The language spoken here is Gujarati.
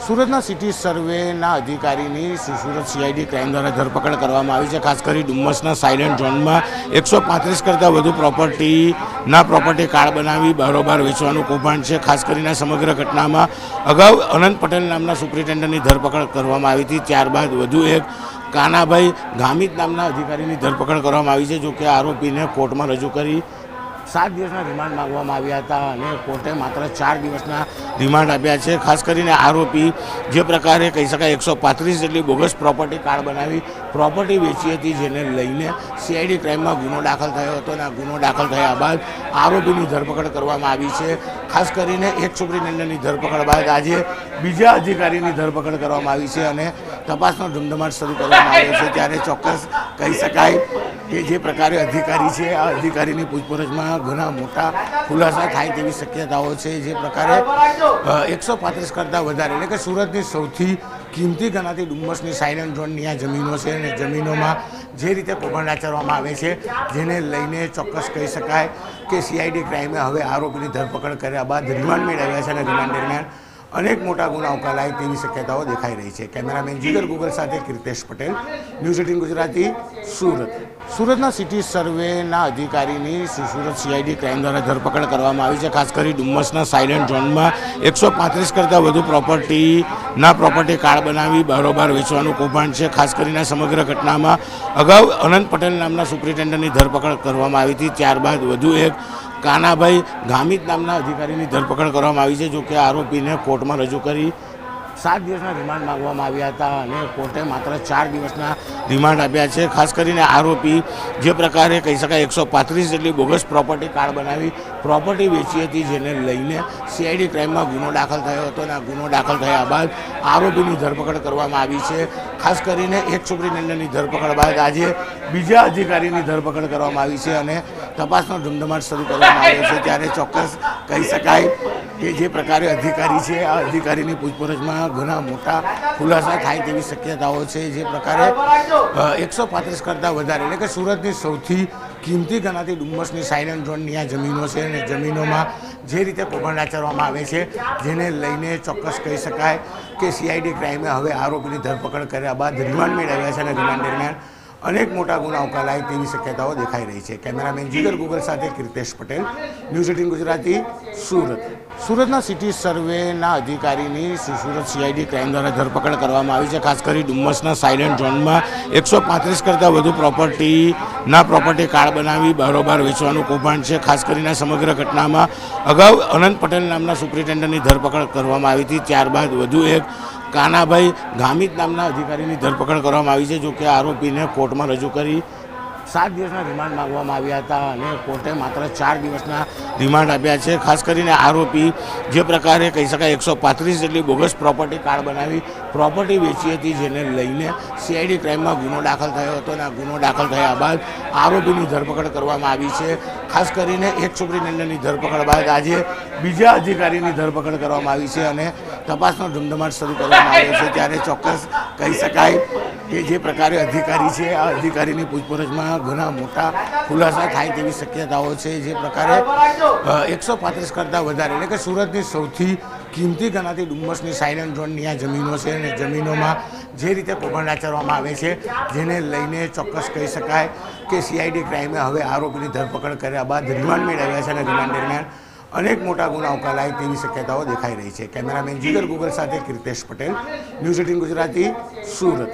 સુરતના સિટી સર્વેના અધિકારીની સુરત સીઆઈડી ક્રાઇમ દ્વારા ધરપકડ કરવામાં આવી છે। ખાસ કરી ડુમ્મસના સાયલેન્ટ ઝોનમાં 135 કરતાં વધુ પ્રોપર્ટી કાર્ડ બનાવી બારોબાર વેચવાનું કૌભાંડ છે। ખાસ કરીને સમગ્ર ઘટનામાં અગાઉ અનંત પટેલ નામના સુપ્રિન્ટેન્ડન્ટની ધરપકડ કરવામાં આવી હતી। ત્યારબાદ વધુ એક કાનાભાઈ ગામિત નામના અધિકારીની ધરપકડ કરવામાં આવી છે। જો કે આરોપીને કોર્ટમાં રજૂ કરી 7 દિવસના રિમાન્ડ માંગવામાં આવ્યા હતા અને કોર્ટે માત્ર 4 દિવસના રિમાન્ડ આપ્યા છે। ખાસ કરીને આરોપી જે પ્રકારે કહી શકાય 135 જેટલી બોગસ પ્રોપર્ટી કાર્ડ બનાવી પ્રોપર્ટી વેચી હતી, જેને લઈને સીઆઈડી ક્રાઇમમાં ગુનો દાખલ થયો હતો અને આ ગુનો દાખલ થયા બાદ આરોપીની ધરપકડ કરવામાં આવી છે। ખાસ કરીને એક સુપ્રિન્ટેન્ડન્ટની ધરપકડ બાદ આજે બીજા અધિકારીની ધરપકડ કરવામાં આવી છે અને તપાસનો ધમધમાટ શરૂ કરવામાં આવ્યો છે। ત્યારે ચોક્કસ કહી શકાય કે જે પ્રકારે અધિકારી છે આ અધિકારીની પૂછપરછમાં ઘણા મોટા ખુલાસા થાય તેવી શક્યતાઓ છે। જે પ્રકારે 135 કરતાં વધારે એટલે કે સુરતની સૌથી કિંમતી ગણાતી ડુમ્મસની સાયલેન્ટ ઝોનની આ જમીનો છે અને જમીનોમાં જે રીતે કૌભાંડ આચરવામાં આવે છે, જેને લઈને ચોક્કસ કહી શકાય કે સીઆઈડી ક્રાઇમે હવે આરોપીની ધરપકડ કર્યા બાદ રિમાન્ડ મેળવ્યા છે અને રિમાન્ડ દરમિયાન અનેક મોટા ગુનાઓ કલાય તેવી શક્યતાઓ દેખાઈ રહી છે। કેમેરામેન જીગર ગુગલ સાથે કીર્તેશ પટેલ, ન્યૂઝ 18 ગુજરાતી, સુરત। સુરતના સિટી સર્વેના અધિકારીની સુરત સીઆઈડી ક્રાઇમ દ્વારા ધરપકડ કરવામાં આવી છે। ખાસ કરી ડુમ્મસના સાયલેન્ટ ઝોનમાં 135 કરતાં વધુ પ્રોપર્ટી કાર્ડ બનાવી બારોબાર વેચવાનું કૌભાંડ છે। ખાસ કરીને સમગ્ર ઘટનામાં અગાઉ અનંત પટેલ નામના સુપ્રિન્ટેન્ડન્ટની ધરપકડ કરવામાં આવી હતી। ત્યારબાદ વધુ એક કાનાભાઈ ગામિત નામના અધિકારીની ધરપકડ કરવામાં આવી છે। જો કે આરોપીને કોર્ટમાં રજૂ કરી 7 દિવસના રિમાન્ડ માંગવામાં આવ્યા હતા અને કોર્ટે માત્ર 4 દિવસના રિમાન્ડ આપ્યા છે। ખાસ કરીને આરોપી જે પ્રકારે કહી શકાય 135 જેટલી બોગસ પ્રોપર્ટી કાર્ડ બનાવી પ્રોપર્ટી વેચી હતી, જેને લઈને સીઆઈડી ક્રાઇમમાં ગુનો દાખલ થયો હતો અને આ ગુનો દાખલ થયા બાદ આરોપીની ધરપકડ કરવામાં આવી છે। ખાસ કરીને એક સુપ્રિન્ટેન્ડન્ટની ધરપકડ બાદ આજે બીજા અધિકારીની ધરપકડ કરવામાં આવી છે અને તપાસનો ધમધમાટ શરૂ કરવામાં આવ્યો છે। ત્યારે ચોક્કસ કહી શકાય કે જે પ્રકારે અધિકારી છે આ અધિકારીની પૂછપરછમાં ઘણા મોટા ખુલાસા થાય તેવી શક્યતાઓ છે। જે પ્રકારે 135 કરતાં વધારે એટલે કે સુરતની સૌથી કિંમતી ગણાતી ડુમ્મસની સાયલેન્ટ ઝોનની આ જમીનો છે અને જમીનોમાં જે રીતે કૌભાંડ આચરવામાં આવે છે, જેને લઈને ચોક્કસ કહી શકાય કે સીઆઈડી ક્રાઇમે હવે આરોપીની ધરપકડ કર્યા બાદ રિમાન્ડ મેળવ્યા છે અને રિમાન્ડ દરમિયાન અનેક મોટા ગુનાઓ કલાય તેવી શક્યતાઓ દેખાઈ રહી છે। કેમેરામેન જીગર ગુગલ સાથે કીર્તેશ પટેલ, ન્યૂઝ 18 ગુજરાતી, સુરત। સુરતના સિટી સર્વેના અધિકારીની સુરત સીઆઈડી ક્રાઇમ દ્વારા ધરપકડ કરવામાં આવી છે। ખાસ કરી ડુમ્મસના સાયલેન્ટ ઝોનમાં 135 કરતાં વધુ પ્રોપર્ટી કાર્ડ બનાવી બારોબાર વેચવાનું કૌભાંડ છે। ખાસ કરીને સમગ્ર ઘટનામાં અગાઉ અનંત પટેલ નામના સુપ્રિન્ટેન્ડન્ટની ધરપકડ કરવામાં આવી હતી। ત્યારબાદ વધુ એક કાનાભાઈ ગામિત નામના અધિકારીની ધરપકડ કરવામાં આવી છે। જો કે આરોપીને કોર્ટમાં રજૂ કરી 7 દિવસના રિમાન્ડ માંગવામાં આવ્યા હતા અને કોર્ટે માત્ર 4 દિવસના રિમાન્ડ આપ્યા છે। ખાસ કરીને આરોપી જે પ્રકારે કહી શકાય 135 જેટલી બોગસ પ્રોપર્ટી કાર્ડ બનાવી પ્રોપર્ટી વેચી હતી, જેને લઈને સીઆઈડી ક્રાઇમમાં ગુનો દાખલ થયો હતો અને આ ગુનો દાખલ થયા બાદ આરોપીની ધરપકડ કરવામાં આવી છે। ખાસ કરીને એક સુપ્રિન્ટેન્ડન્ટની ધરપકડ બાદ આજે બીજા અધિકારીની ધરપકડ કરવામાં આવી છે અને તપાસનો ધમધમાટ શરૂ કરવામાં આવ્યો છે। ત્યારે ચોક્કસ કહી શકાય કે જે પ્રકારે અધિકારી છે આ અધિકારીની પૂછપરછમાં ઘણા મોટા ખુલાસા થાય તેવી શક્યતાઓ છે। જે પ્રકારે 135 કરતાં વધારે એટલે કે સુરતની સૌથી કિંમતી ગણાતી ડુમ્મસની સાયલેન્ટ ઝોનની આ જમીનો છે અને જમીનોમાં જે રીતે કૌભાંડ આચરવામાં આવે છે, જેને લઈને ચોક્કસ કહી શકાય કે સીઆઈડી ક્રાઇમે હવે આરોપીની ધરપકડ કર્યા બાદ રિમાન્ડ મેળવ્યા છે અને રિમાન્ડ દરમિયાન અનેક મોટા ગુનાઓ કલાય તેવી શક્યતાઓ દેખાઈ રહી છે। કેમેરામેન જીગર ગુગલ સાથે કીર્તેશ પટેલ, ન્યૂઝ 18 ગુજરાતી, સુરત।